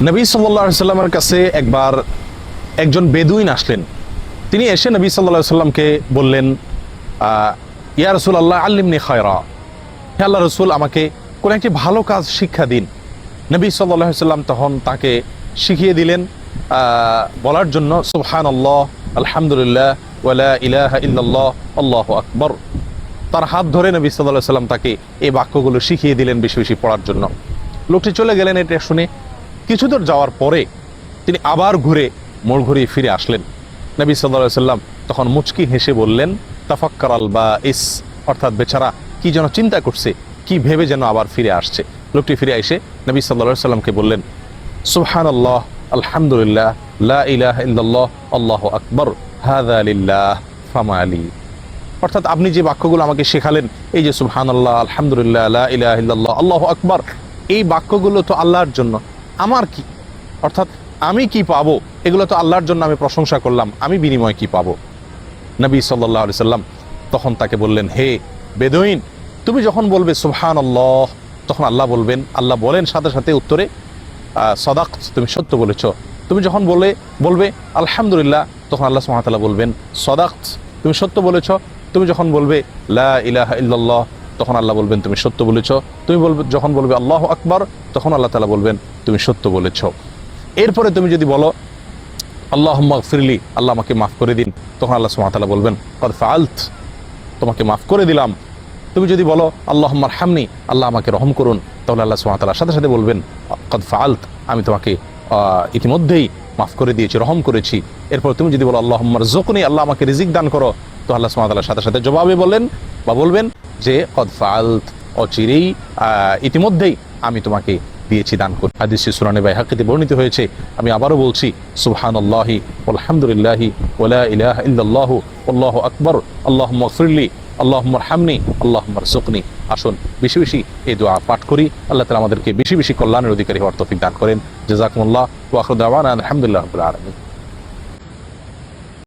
নবী সাল্লাল্লাহু আলাইহি সাল্লামের কাছে একবার একজন বেদুইন আসলেন। তিনি এসে নবী সাল্লাল্লাহু আলাইহি সাল্লামকে বললেন, ইয়া রাসূলুল্লাহ আল্লিমনি খায়রা, হে আল্লাহ রসুল, আমাকে কোন একটি ভালো কাজ শিক্ষা দিন। নবী সাল্লাল্লাহু আলাইহি সাল্লাম তখন তাকে শিখিয়ে দিলেন বলার জন্য সুবহানাল্লাহ, আলহামদুলিল্লাহ, ওয়ালা ইলাহা ইল্লাল্লাহ, আল্লাহু আকবার। তার হাত ধরে নবী সাল্লাল্লাহু আলাইহি সাল্লাম তাকে এই বাক্যগুলো শিখিয়ে দিলেন বেশি বেশি পড়ার জন্য। লোকটি চলে গেলেন। এটা শুনে কিছু দূর যাওয়ার পরে তিনি আবার মোড় ঘুরিয়ে ফিরে আসলেন। নবী সাল্লাল্লাহু আলাইহি সাল্লাম তখন মুচকি হেসে বললেন, তাফাক্কারাল বাইস, অর্থাৎ বেচারা কি যেন চিন্তা করছে, কি ভেবে যেন আবার ফিরে আসছে। লোকটি ফিরে এসে নবী সাল্লাল্লাহু আলাইহি সাল্লামকে বললেন, সুবহানাল্লাহ, আলহামদুলিল্লাহ, লা ইলাহা ইল্লাল্লাহ, আল্লাহু আকবার, হাযা লিল্লাহ ফামা আলী। অর্থাৎ আপনি যে বাক্যগুলো আমাকে শেখালেন, এই যে সুবহানাল্লাহ, আলহামদুলিল্লাহ, লা ইলাহা ইল্লাল্লাহ, আল্লাহু আকবার, এই বাক্যগুলো তো আল্লাহর জন্য, আমার কি? অর্থাৎ আমি কি পাবো? এগুলো তো আল্লাহর জন্য আমি প্রশংসা করলাম, আমি বিনিময় কি পাবো? নবী সাল্লাল্লাহু আলাইহি সাল্লাম তখন তাকে বললেন, হে বেদুইন, তুমি যখন বলবে সুবহানাল্লাহ, তখন আল্লাহ বলেন সাথে সাথে উত্তরে, সাদাকত, তুমি সত্য বলেছ। তুমি যখন বলবে আলহামদুলিল্লাহ, তখন আল্লাহ সুবহানাহু ওয়া তাআলা বলবেন, সাদাকত, তুমি সত্য বলেছ। তুমি যখন বলবে লা ইলাহা ইল্লাল্লাহ, তখন আল্লাহ বলবেন তুমি সত্য বলেছ। তুমি যখন বলবে আল্লাহু আকবার, তখন আল্লাহ তাআলা বলবেন তুমি সত্য বলেছ। এরপরে তুমি যদি বলো আল্লাহুম্মা গফিরলি, আল্লাহ আমাকে মাফ করে দিন, তখন আল্লাহ সুবহানাহু ওয়া তাআলা বলবেন কদ ফাআলত, তোমাকে মাফ করে দিলাম। তুমি যদি বলো আল্লাহুম্মা আরহামনি, আল্লাহ আমাকে রহম করুন, তাহলে আল্লাহ সুবহানাহু ওয়া তাআলা সাথে সাথে বলবেন কদ ফাআলত, আমি তোমাকে ইতিমধ্যেই মাফ করে দিয়েছি, রহম করেছি। এরপর তুমি যদি বলো আল্লাহুম্মা রযুকনি, আল্লাহ আমাকে রিজিক দান করো, তো আল্লাহ সুবহানাহু ওয়া তাআলা সাথে সাথে জবাবে বলবেন যে কদ ফাআলত, অচিরেই ইতিমধ্যেই আমি তোমাকে দিয়েছি, দান করে। হাদিসটি সুনানে বাইহাকিতে বর্ণিত হয়েছে। আমি আবারও বলছি, সুবহানাল্লাহি আলহামদুলিল্লাহি ওয়ালা ইলাহা ইল্লাল্লাহু আল্লাহু আকবার, আল্লাহুম্মা গফিরলি, আল্লাহুম্মা আরহামনি, আল্লাহুম্মা রযুকনি। আসুন বেশি বেশি এই দোয়া পাঠ করি। আল্লাহ তাআলা আমাদেরকে বেশি বেশি কল্যাণের অধিকারী হওয়ার তৌফিক দান করেন। জাযাকুমুল্লাহ ওয়া আখিরু দাওয়ানা আলহামদুলিল্লাহি রাব্বিল আলামিন।